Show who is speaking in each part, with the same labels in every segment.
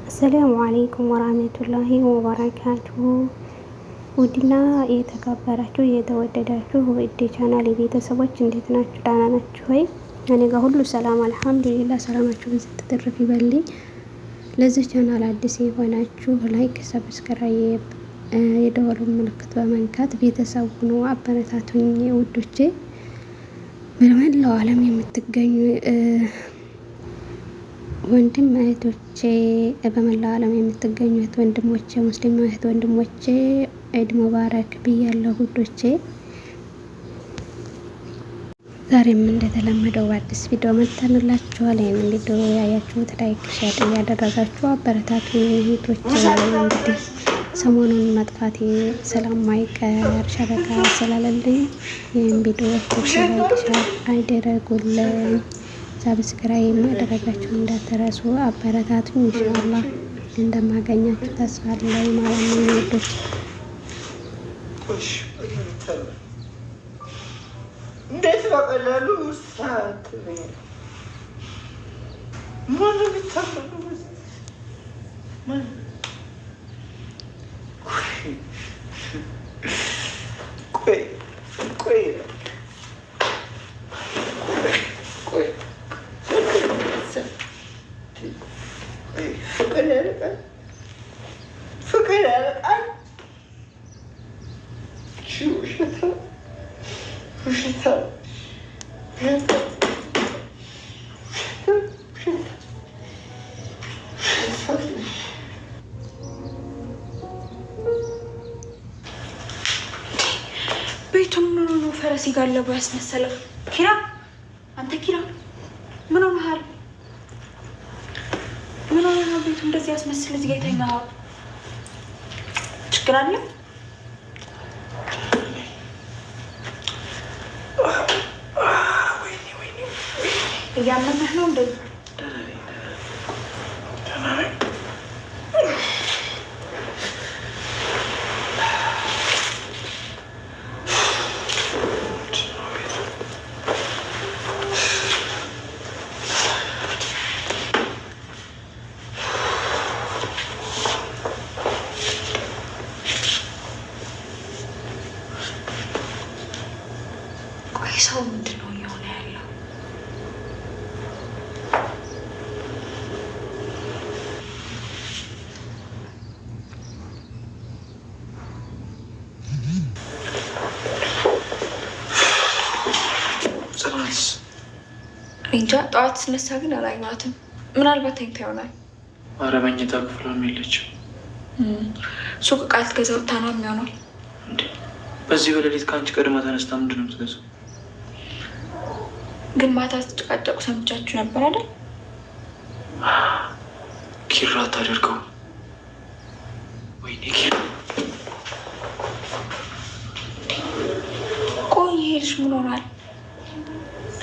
Speaker 1: አሰላሙ አለይኩም ወራህመቱላሂ ወበረካቱሁ። ውድና የተከበራችሁ የተወደዳችሁ ውድ ቻናል ቤተሰቦች እንዴት ናችሁ? ደህና ናችሁ ወይ? እኔ ጋር ሁሉ ሰላም አልሐምዱሊላህ። ሰላማችሁ ብዝት ትርፍ ይበልኝ። ለዚህ ቻናል አዲስ የሆናችሁ ላይክ፣ ሰብስክራይብ፣ የደወሉን ምልክት በመንካት ቤተሰብ ሁኑ፣ አበረታቱኝ ውዶቼ። በመላው ዓለም የምትገኙ ወንድም እህቶቼ በመላው ዓለም የምትገኙ እህት ወንድሞቼ ሙስሊም እህት ወንድሞቼ ዒድ ሙባረክ ብያለሁ ውዶቼ። ዛሬም እንደተለመደው በአዲስ ቪዲዮ መጥተንላችኋል። ይህንን ቪዲዮ ያያችሁት ላይክ፣ ሼር እያደረጋችሁ አበረታቱኝ እህቶቼ። እንግዲህ ሰሞኑን መጥፋቴ ስለማይቀር ሸበካ ስላለልኝ ይህን ቪዲዮ ላይክ፣ ሼር አድርጉልኝ። ሰብስክራይብ ማድረጋችሁ እንዳትረሱ፣ አበረታቱኝ። ኢንሻአላህ እንደማገኛችሁ ተስፋ አለኝ ማለት ነው ውዶች።
Speaker 2: እንዴት በቀላሉ ውስጥ ፍቅር ያልቃል።
Speaker 3: ቤቱን ምን ነው ፈረስ ይጋለቡ ያስመሰለው? ኪራ፣ አንተ ኪራ ምን ሆነሃል? ምን ሆነሃል? ቤቱ እንደዚህ ያስመስል እዚህ ጋር የተኛኸው ችግር አለ? እያመመህ ነው እንደዚህ? ቆይ ሰው ምንድን ነው እየሆነ ያለው?
Speaker 2: ጽናትስ?
Speaker 3: እንጃ። ጠዋት ስነሳ ግን አላየኋትም። ምናልባት ተኝታ ይሆናል።
Speaker 2: ኧረ መኝታ ክፍሏም የለችም።
Speaker 3: ሱቅ ዕቃ ልትገዛ ወጥታ ነው የሚሆነው።
Speaker 2: በዚህ በሌሊት ከአንቺ ቀድማ ተነስታ ምንድን ነው የምትገዛው?
Speaker 3: ግን ማታ ስትጨቃጨቁ ሰምቻችሁ ነበር አይደል?
Speaker 2: ኪራ አታደርገው። ወይኔ ኪራ።
Speaker 3: ቆይ ይሄ ልጅ ምን ሆኗል?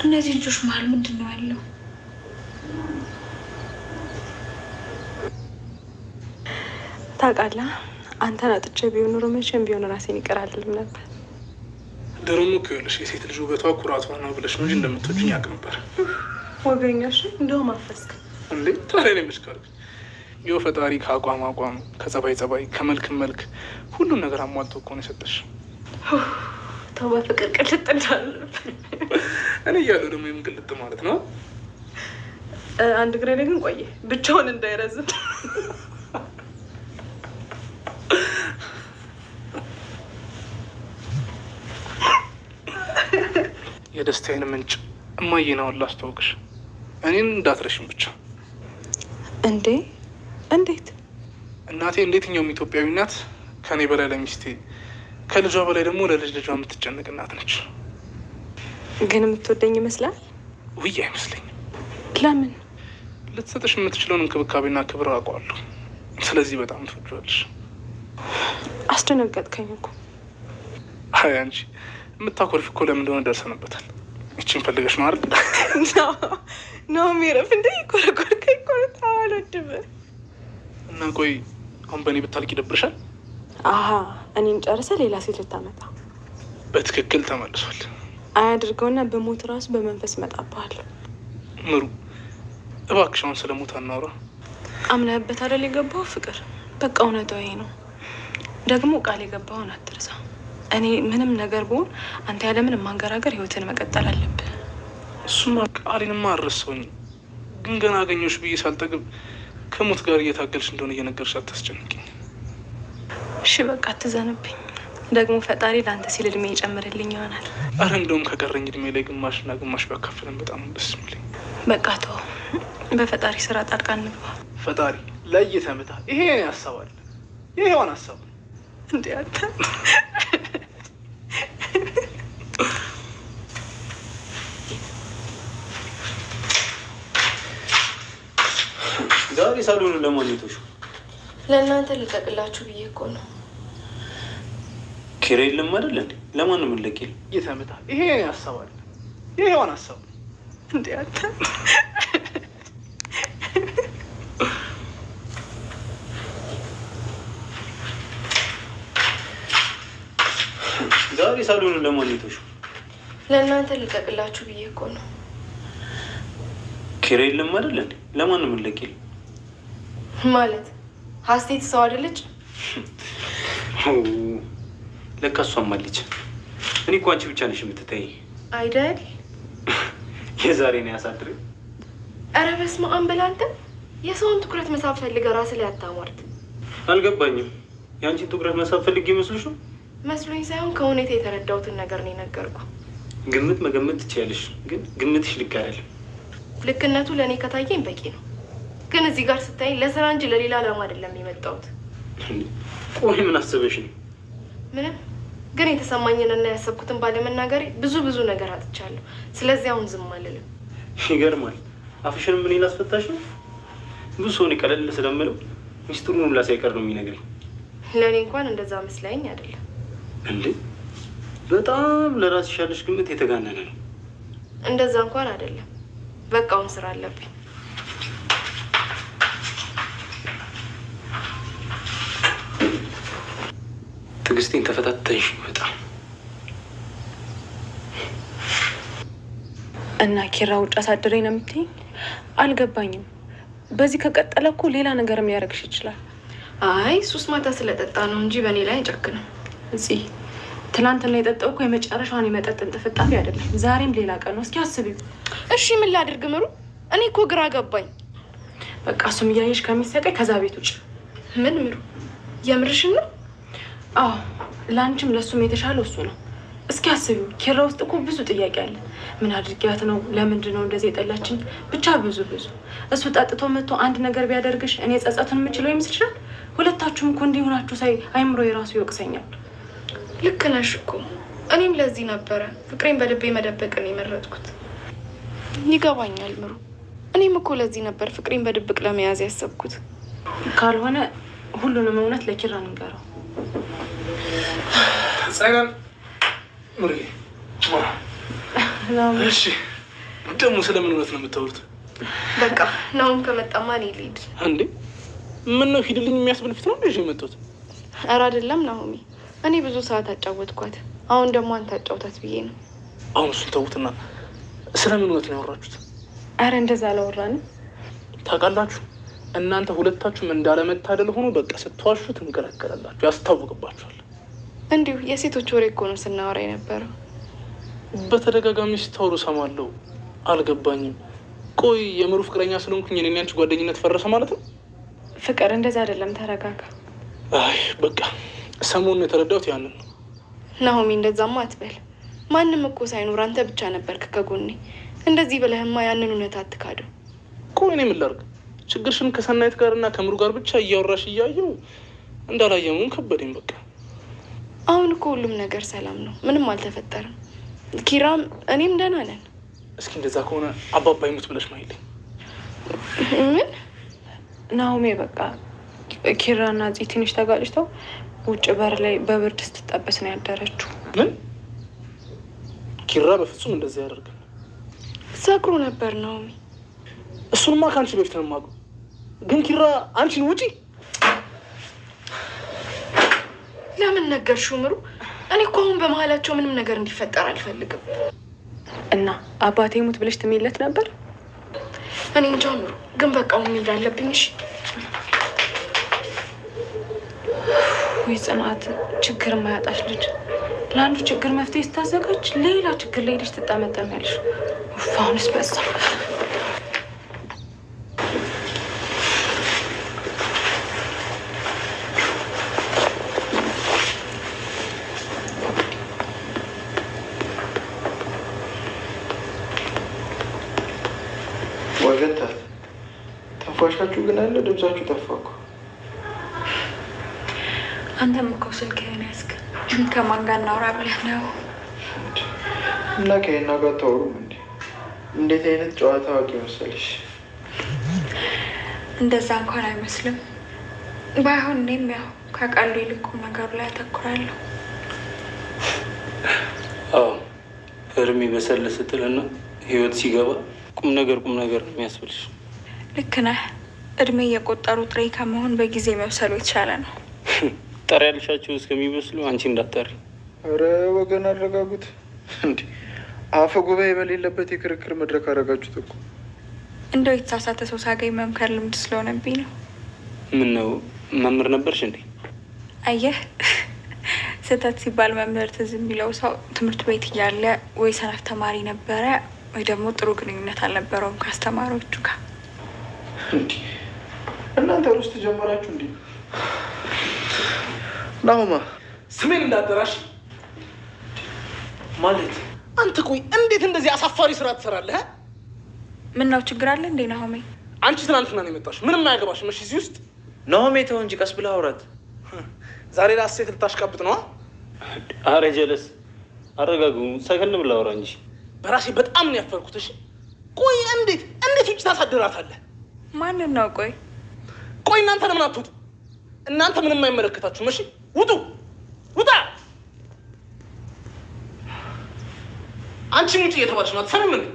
Speaker 3: እነዚህ ልጆች መሀል ምንድን ነው ያለው?
Speaker 4: ታውቃለህ፣ አንተን አጥቼ ቢሆን ኖሮ መቼም ቢሆን ራሴን ይቅር አልልም ነበር።
Speaker 5: ደረሙ እኮ ይኸውልሽ የሴት ልጅ ውበቷ ኩራቷ ነው ብለሽ ነው እንጂ እንደምትወጂኝ ያውቅ ነበር።
Speaker 4: ወገኛሽ እንደውም አፈስክ
Speaker 5: እንዴ? ታዲያ ነው የምስካር ይኸው ፈጣሪ ከአቋም አቋም፣ ከጸባይ ጸባይ፣ ከመልክ መልክ ሁሉም ነገር አሟልቶ እኮ ነው የሰጠሽ።
Speaker 4: ተው በፍቅር ቅልጥ እንዳለብን
Speaker 5: እኔ እያለሁ ደግሞ የምን ቅልጥ ማለት ነው?
Speaker 4: አንድ እግሬ ላይ ግን ቆየ ብቻውን እንዳይረዝም።
Speaker 5: የደስታዬን ምንጭ እማዬ ነው ላስተዋውቅሽ። እኔን እንዳትረሽም ብቻ።
Speaker 4: እንዴ? እንዴት?
Speaker 5: እናቴ እንዴትኛውም ኢትዮጵያዊ እናት ከኔ በላይ ለሚስቴ ከልጇ በላይ ደግሞ ለልጅ ልጇ የምትጨነቅ እናት ነች።
Speaker 4: ግን የምትወደኝ ይመስላል?
Speaker 5: ውይ አይመስለኝም።
Speaker 4: ለምን?
Speaker 5: ልትሰጥሽ የምትችለውን እንክብካቤና ክብር አውቀዋለሁ። ስለዚህ በጣም ትወጂዋለሽ።
Speaker 4: አስደነገጥከኝ እኮ።
Speaker 5: አይ አንቺ የምታኮርፊ እኮ ለምን እንደሆነ ደርሰንበታል። ይችን ፈልገሽ ነው አይደል?
Speaker 4: ነው ሚረፍ እንደ ኮረኮርከኝ ኮርታ አልወድም።
Speaker 5: እና ቆይ አሁን በእኔ ብታልቅ ይደብርሻል?
Speaker 4: አሀ እኔን ጨርሰ ሌላ ሴት ልታመጣ?
Speaker 5: በትክክል ተመልሷል።
Speaker 4: አያድርገውና በሞት ራሱ በመንፈስ መጣባል።
Speaker 5: ምሩ እባክሽ አሁን ስለ ሞት አናውራ።
Speaker 4: አምነህበት አይደል የገባው ፍቅር? በቃ እውነታው ይሄ ነው። ደግሞ ቃል የገባውን አትርሳ። እኔ ምንም ነገር ብሆን አንተ ያለምንም ማንገራገር ህይወትን መቀጠል አለብህ።
Speaker 5: እሱማ ቃሌንማ አልረሳሁኝ፣ ግን ገና አገኘሁሽ ብዬ ሳልጠግብ ከሞት ጋር እየታገልሽ እንደሆነ እየነገርሽ አታስጨንቂኝ።
Speaker 4: እሺ በቃ አትዘንብኝ። ደግሞ ፈጣሪ ለአንተ ሲል እድሜ ይጨምርልኝ ይሆናል።
Speaker 5: አረ እንደውም ከቀረኝ እድሜ ላይ ግማሽና ግማሽ ቢያካፍለን በጣም ደስ የሚለኝ።
Speaker 4: በቃ ተው፣ በፈጣሪ ስራ ጣልቃ እንግባ።
Speaker 5: ፈጣሪ ለይተህ ምታ። ይሄ እኔ ሀሳብ አለ፣ ይሄዋን ሀሳብ
Speaker 4: እንዴ አንተ
Speaker 2: ዛሬ ሳሎኑን ለማግኘቶሽ
Speaker 3: ለእናንተ ልጠቅላችሁ ብዬ እኮ ነው።
Speaker 2: ኪራይ የለም አይደል እንዴ? ለማን ነው የምንለቂል?
Speaker 5: እየተመታ ይሄ እኔ ሀሳብ አለ፣ ይሄዋን ሀሳብ
Speaker 4: እንዴ አንተ
Speaker 2: ዛሬ ሳሎኑን ለማግኘቶሽ
Speaker 3: ለእናንተ ልጠቅላችሁ ብዬ እኮ ነው።
Speaker 2: ኪራይ የለም አይደል እንዴ? ለማን ነው የምንለቂል?
Speaker 3: ማለት ሀሴት ሰው አይደለች?
Speaker 2: ለካ እሷም አለች። እኔ እኮ አንቺ ብቻ ነሽ የምትታይ
Speaker 3: አይደል?
Speaker 2: የዛሬ ነው ያሳድር።
Speaker 3: ኧረ በስመ አብ በል አንተ። የሰውን ትኩረት መሳብ ፈልገህ ራስህ ላይ አታሟርት።
Speaker 2: አልገባኝም። የአንቺን ትኩረት መሳብ ፈልጌ ይመስልሽ ነው?
Speaker 3: መስሎኝ ሳይሆን ከሁኔታ የተረዳሁትን ነገር ነው የነገርኩህ።
Speaker 2: ግምት መገመት ትችያለሽ፣ ግን ግምትሽ ልክ አይደለም።
Speaker 3: ልክነቱ ለእኔ ከታየኝ በቂ ነው። ግን እዚህ ጋር ስታይ ለስራ እንጂ ለሌላ ዓላማ አይደለም የመጣሁት።
Speaker 2: ቆይ ምን አስበሽ ነው?
Speaker 3: ምንም። ግን የተሰማኝንና ያሰብኩትን ባለመናገሬ ብዙ ነገር አጥቻለሁ። ስለዚህ አሁን ዝም አልልም።
Speaker 2: ይገርማል። አፍሽንም ምን ላስፈታሽ ነው? ብዙ ሰውን ቀለል ስለምለው ሚስጥሩን ሁላ ሳይቀር ነው የሚነግረኝ።
Speaker 3: ለእኔ እንኳን እንደዛ መስለኝ አይደለም።
Speaker 2: እንዴ በጣም ለራስሽ ያለሽ ግምት የተጋነነ ነው።
Speaker 3: እንደዛ እንኳን አይደለም። በቃ አሁን ስራ አለብኝ።
Speaker 2: ትዕግስቴን ተፈታተንሽ በጣም።
Speaker 4: እና ኪራ ውጭ አሳድረኝ ነው የምትይኝ? አልገባኝም። በዚህ ከቀጠለ እኮ ሌላ ነገር የሚያደርግሽ ይችላል።
Speaker 3: አይ ሱስ ማታ ስለጠጣ ነው እንጂ በእኔ ላይ አይጨክንም።
Speaker 4: እዚህ ትናንትና የጠጣው እኮ የመጨረሻውን የመጠጥ እንጥፍጣፊ አይደለም። ዛሬም ሌላ ቀን ነው። እስኪ አስቢው።
Speaker 3: እሺ ምን ላድርግ ምሩ? እኔ እኮ ግራ ገባኝ።
Speaker 4: በቃ እሱም እያየሽ ከሚሰቀኝ ከዛ ቤት ውጭ።
Speaker 3: ምን ምሩ? የምርሽን ነው?
Speaker 4: አዎ ለአንቺም ለእሱም የተሻለው እሱ ነው። እስኪ አስቢው። ኪራ ውስጥ እኮ ብዙ ጥያቄ አለ። ምን አድርጊያት ነው? ለምንድን ነው እንደዚህ የጠላችኝ? ብቻ ብዙ እሱ ጠጥቶ መጥቶ አንድ ነገር ቢያደርግሽ እኔ ጸጸቱን የምችለው ይመስልሻል? ሁለታችሁም እኮ እንዲህ ሆናችሁ ሳይ አይምሮ የራሱ ይወቅሰኛል።
Speaker 3: ልክ ነሽ እኮ። እኔም ለዚህ ነበረ ፍቅሬን በልቤ መደበቅን የመረጥኩት። ይገባኛል ምሩ። እኔም እኮ ለዚህ ነበር ፍቅሬን በድብቅ ለመያዝ ያሰብኩት።
Speaker 4: ካልሆነ ሁሉንም እውነት ለኪራ ንገረው።
Speaker 5: ጸጋን ምሪ። እሺ ደግሞ ስለምን እውነት ነው የምታወሩት?
Speaker 3: በቃ ናሁም ከመጣማ እኔ ልሂድ።
Speaker 5: እንዴ ምን ነው ሂድልኝ የሚያስብል ፊት ነው እንዴ የመጣሁት?
Speaker 3: ኧረ አይደለም ናሆሚ፣ እኔ ብዙ ሰዓት አጫወትኳት። አሁን ደግሞ አንተ አጫውታት ብዬ ነው።
Speaker 5: አሁን እሱን ተውትና ስለምን እውነት ነው ያወራችሁት?
Speaker 4: አረ እንደዛ አላወራንም።
Speaker 5: ታውቃላችሁ እናንተ ሁለታችሁም እንዳለመታደል ሆኖ በቃ ስትዋሹ ትንገለገላላችሁ፣ ያስታውቅባችኋል።
Speaker 3: እንዲሁ የሴቶች ወሬ እኮ ነው ስናወራ የነበረው።
Speaker 5: በተደጋጋሚ ስታወሩ ሰማለሁ። አልገባኝም። ቆይ የምሩ ፍቅረኛ ስለሆንኩኝ እኔና አንቺ ጓደኝነት ፈረሰ ማለት ነው?
Speaker 4: ፍቅር እንደዛ አይደለም፣ ተረጋጋ።
Speaker 5: አይ በቃ ሰሞኑን የተረዳሁት ያንን ነው።
Speaker 3: ናሆሚ እንደዛማ አትበል። ማንም እኮ ሳይኖር አንተ ብቻ ነበርክ ከጎኔ። እንደዚህ ብለህማ ያንን እውነት አትካደው።
Speaker 5: ቆይ እኔ ምን ላድርግ? ችግርሽን ከሰናይት ጋር እና ከምሩ ጋር ብቻ እያወራሽ እያየው እንዳላየሙን ከበደኝ። በቃ
Speaker 3: አሁን እኮ ሁሉም ነገር ሰላም ነው፣ ምንም አልተፈጠረም። ኪራም እኔም ደህና ነን።
Speaker 5: እስኪ እንደዛ ከሆነ አባባ ይሙት ብለሽ ማይልኝ።
Speaker 3: ምን
Speaker 4: ናሆሜ በቃ ኪራና እዚህ ትንሽ ተጋጭተው ውጭ በር ላይ በብርድ ስትጠበስ ነው ያደረችው።
Speaker 5: ምን? ኪራ በፍጹም እንደዚህ ያደርጋል?
Speaker 3: ሰክሮ ነበር ናሆሚ።
Speaker 5: እሱንማ ከአንቺ በፊት ነው የማውቀው። ግን ኪራ አንቺን ውጪ
Speaker 3: ለምን ነገርሽው ምሩ? እኔ እኮ አሁን በመሀላቸው ምንም ነገር እንዲፈጠር አልፈልግም።
Speaker 4: እና አባቴ ሙት ብለሽ ትሚለት ነበር?
Speaker 3: እኔ እንጃ ምሩ፣ ግን በቃ መሄድ አለብኝ። እሺ
Speaker 4: ወይ ጽናት፣ ችግር ማያጣሽ ልጅ ለአንዱ ችግር መፍትሄ ስታዘጋጅ ሌላ ችግር ላይ ሄደሽ ትጠመጠሚያለሽ። አሁንስ በዛ።
Speaker 6: ወገንታት ተንፋሻችሁ ግን አለ፣ ድምጻችሁ ጠፋ እኮ።
Speaker 4: አንተም እኮ ስልክህን ያዝክ። ከማን ጋር እናውራ ብለህ ነው?
Speaker 6: እና ከይና ጋር ታወሩም እንዴ? እንዴት አይነት ጨዋታ አዋቂ መሰለሽ።
Speaker 4: እንደዛ እንኳን አይመስልም። ባይሆን እኔም ያው ከቃሉ ይልቅ ቁም ነገሩ ላይ አተኩራለሁ።
Speaker 2: አዎ እድሜ በሰለ ስትልና ህይወት ሲገባ ቁም ነገር ነው የሚያስብልሽ።
Speaker 4: ልክ ነህ። እድሜ እየቆጠሩ ጥሬ ከመሆን በጊዜ መብሰሉ የተሻለ ነው።
Speaker 2: ጠሪ ያልሻቸው እስከሚበስሉ አንቺ እንዳትጠሪ።
Speaker 6: ኧረ ወገን አረጋጉት እንዴ! አፈ ጉባኤ በሌለበት የክርክር መድረክ አረጋችሁት እኮ።
Speaker 4: እንደው የተሳሳተ ሰው ሳገኝ መምከር ልምድ ስለሆነብኝ ነው።
Speaker 2: ምን ነው መምህር ነበርሽ እንዴ?
Speaker 4: አየህ፣ ስህተት ሲባል መምህር ትዝ የሚለው ሰው ትምህርት ቤት እያለ ወይ ሰነፍ ተማሪ ነበረ ወይ ደግሞ ጥሩ ግንኙነት አልነበረውም ከአስተማሪዎቹ ጋር።
Speaker 6: እንዲ እናንተ ውስጥ ጀመራችሁ እንዴ? ናሁማ
Speaker 5: ስሜን እንዳጠራሽ
Speaker 6: ማለት
Speaker 5: አንተ። ቆይ እንዴት እንደዚህ አሳፋሪ ስራ ትሰራለህ?
Speaker 4: ምን ነው ችግር አለ እንዴ ናሆሜ?
Speaker 5: አንቺ ትናንትና ነው የመጣሽው። ምንም አያገባሽም። እሺ እዚህ ውስጥ
Speaker 6: ናሆሜ ተው እንጂ ቀስ ብለህ አውራት።
Speaker 5: ዛሬ ላሴት ልታሽቃብጥ ነዋ።
Speaker 2: አረ ጀለስ አረጋጉ። ሰከን ብላ አውራ እንጂ።
Speaker 5: በራሴ በጣም ነው ያፈርኩት። እሺ ቆይ እንዴት ውጭ ታሳድራታለህ?
Speaker 4: ማንን ነው?
Speaker 5: ቆይ እናንተ ለምን አትወጡ? እናንተ ምንም አይመለከታችሁም። እሺ ውጡ፣ ውጣ። አንቺም ውጭ እየተባለች ነው። አትሰሚም እንዴ?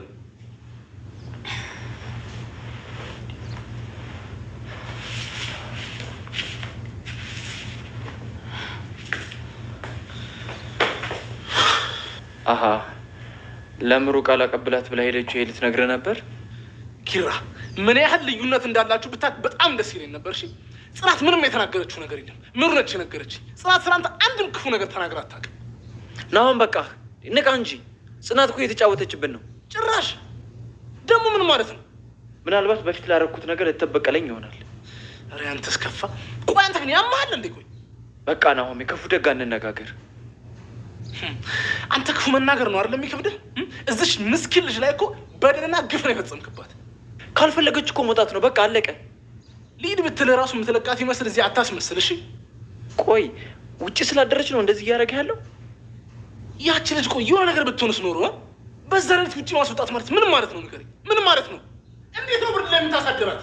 Speaker 6: አሀ ለምሩ ቃል አቀብላት ብላ ሄደችው። ይሄ ልትነግረህ ነበር።
Speaker 5: ኪራ ምን ያህል ልዩነት እንዳላችሁ ብታውቅ በጣም ደስ ይለኝ ነበር። እሺ ጽናት ምንም የተናገረችው ነገር የለም። ምሩ ነች የነገረች። ጽናት ስላንተ አንድም ክፉ ነገር ተናግራ አታውቅም።
Speaker 6: ናሁን በቃ ንቃ እንጂ። ጽናት እኮ የተጫወተችብን ነው።
Speaker 5: ጭራሽ ደግሞ ምን ማለት ነው?
Speaker 6: ምናልባት በፊት ላደረኩት ነገር ልትበቀለኝ ይሆናል።
Speaker 5: ኧረ አንተስ ከፋ። ቆይ አንተ ግን ያማሃል እንዴ? ቆይ
Speaker 6: በቃ ናሆሜ ክፉ ደግ እንነጋገር።
Speaker 5: አንተ ክፉ መናገር ነው አይደል የሚከብድህ? እዚሽ ምስኪን ልጅ ላይ እኮ በደልና ግፍ ነው የፈጸምክባት።
Speaker 6: ካልፈለገች እኮ መውጣት ነው በቃ አለቀ።
Speaker 5: ሊድ ብትል ራሱ የምትለቃት ይመስል እዚህ አታስመስል። እሺ
Speaker 6: ቆይ ውጭ ስላደረች ነው እንደዚህ እያደረገ ያለው?
Speaker 5: ያቺ ልጅ ቆይ የሆነ ነገር ብትሆንስ ኖሮ በዛ ሌሊት ውጭ ማስወጣት ማለት ምን ማለት ነው? ንገረኝ። ምን ማለት ነው? እንዴት ነው ብርድ ላይ የምታሳድራት?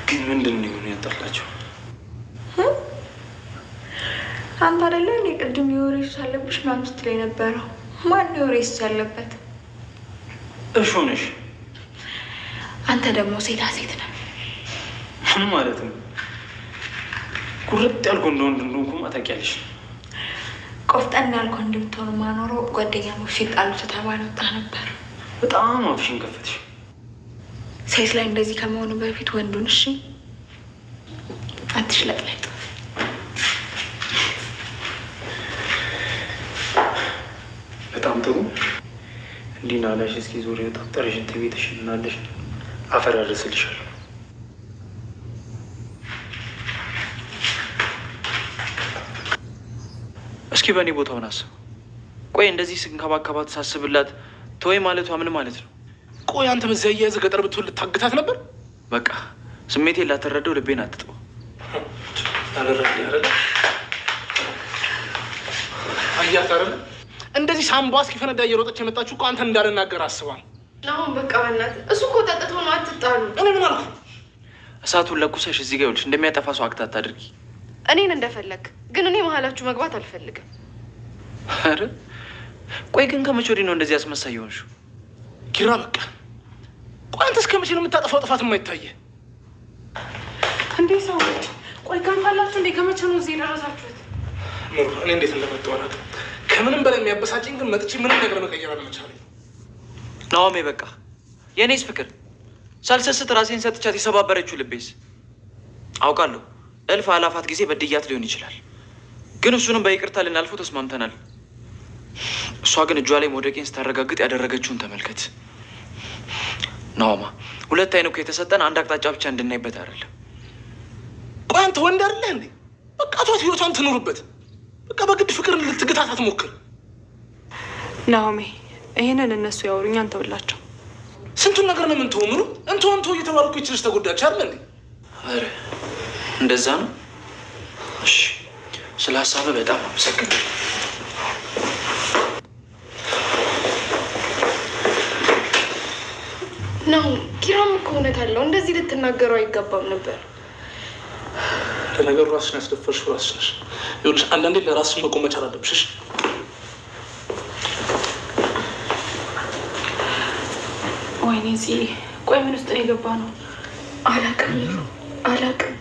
Speaker 2: ግን ምንድን ነው የሆነ ያጣላቸው?
Speaker 4: አንተ አይደለ እኔ ቅድም የወሬ ሱስ አለብሽ ምናምን ስትለኝ ነበረው። ማን የወሬ ሱስ ያለበት?
Speaker 2: እሺ ነሽ።
Speaker 4: አንተ ደግሞ ሴታ ሴት ነህ።
Speaker 2: ምን ማለት ነው? ቁርጥ ያልኩ እንደወንድ እንደሆንኩማ ታውቂያለሽ።
Speaker 4: ቆፍጠን ያልኩ እንደምትሆን ማኖረው ጓደኛሞች ሲጣሉ ተባለ ወጣ ነበር።
Speaker 2: በጣም አፍሽን ከፈትሽ።
Speaker 4: ሴት ላይ እንደዚህ ከመሆኑ በፊት ወንዱን እሺ አትሽለጥለጥ።
Speaker 2: በጣም ጥሩ። እንዲህ ናላሽ። እስኪ ዞር የወጣጠረሽን ቤትሽ እናለሽ አፈራርስልሻለሁ።
Speaker 6: እስኪ በእኔ ቦታውን አስብ። ቆይ እንደዚህ ስንከባከባት ሳስብላት ተወይ ማለቷ ምን ማለት ነው?
Speaker 5: ቆይ አንተ በዚያ እያያዘ ገጠር ብትውል ልታግታት ነበር?
Speaker 6: በቃ ስሜቴን ላትረዳው ልቤን አትጥበው።
Speaker 2: አልረዳ አይደለ?
Speaker 5: አያት አይደለ? እንደዚህ ሳምባ እስኪፈነዳ እየሮጠች የመጣችሁ እኮ አንተን እንዳልናገር አስባ ነው።
Speaker 3: አሁን በቃ በእናትህ እሱ እኮ ጠጥቶ ነው። አትጣሉ።
Speaker 5: እኔ ምን አልኩ?
Speaker 6: እሳቱን ለኩሰሽ እዚህ ጋር ይኸውልሽ እንደሚያጠፋ ሰው አክታት አድርጊ።
Speaker 3: እኔን እንደፈለግ ግን እኔ መሀላችሁ መግባት አልፈልግም።
Speaker 6: ኧረ ቆይ ግን ከመቼ ወዲህ ነው እንደዚህ አስመሳይ የሆንሽው?
Speaker 5: ኪራ በቃ ቆይ አንተ እስከ መቼ ነው የምታጠፋው ጥፋት የማይታየ
Speaker 4: እንዴ ሰዎች ቆይ ገንፋላችሁ እንዴ? ከመቼ ነው እዚህ የደረሳችሁት?
Speaker 5: ምሩ እኔ እንዴት እንደመጣሁ አላውቅም። ከምንም በላይ የሚያበሳጭኝ ግን መጥቼ ምንም ነገር መቀየር አለመቻለኝ።
Speaker 6: ናኦሚ በቃ የእኔስ ፍቅር ሳልሰስት ራሴን ሰጥቻት የሰባበረችው ልቤስ አውቃለሁ እልፍ አላፋት ጊዜ በድያት ሊሆን ይችላል፣ ግን እሱንም በይቅርታ ልናልፈው ተስማምተናል። እሷ ግን እጇ ላይ መውደቄን ስታረጋግጥ ያደረገችውን ተመልከት። ናኦማ ሁለት አይን እኮ የተሰጠን አንድ አቅጣጫ ብቻ እንድናይበት አይደለም።
Speaker 5: ቆይ አንተ ወንድ አይደለህ እንዴ? በቃ ቷት ህይወቷን ትኑርበት። በቃ በግድ ፍቅርን ልትግታት አትሞክር።
Speaker 4: ናኦሚ ይህንን እነሱ ያወሩኝ፣ አንተ ውላቸው።
Speaker 5: ስንቱን ነገር ነው የምንተው? ምሩ እንተው እየተባልኩ ይችልሽ ተጎዳች አለ እንዴ?
Speaker 6: ኧረ እንደዛ ነው። እሺ ስለ ሀሳብህ በጣም አመሰግናለሁ።
Speaker 3: ነው ኪራም እኮ እውነት አለው። እንደዚህ ልትናገረው አይገባም ነበር።
Speaker 5: ለነገሩ ራስሽን ያስደፈርሽው ራስሽ ነሽ። ይኸውልሽ አንዳንዴ ለራስሽ መቆም መቻል አለብሽ።
Speaker 4: ወይኔ ቆይ ምን ውስጥ ነው የገባ ነው?
Speaker 3: አላቅም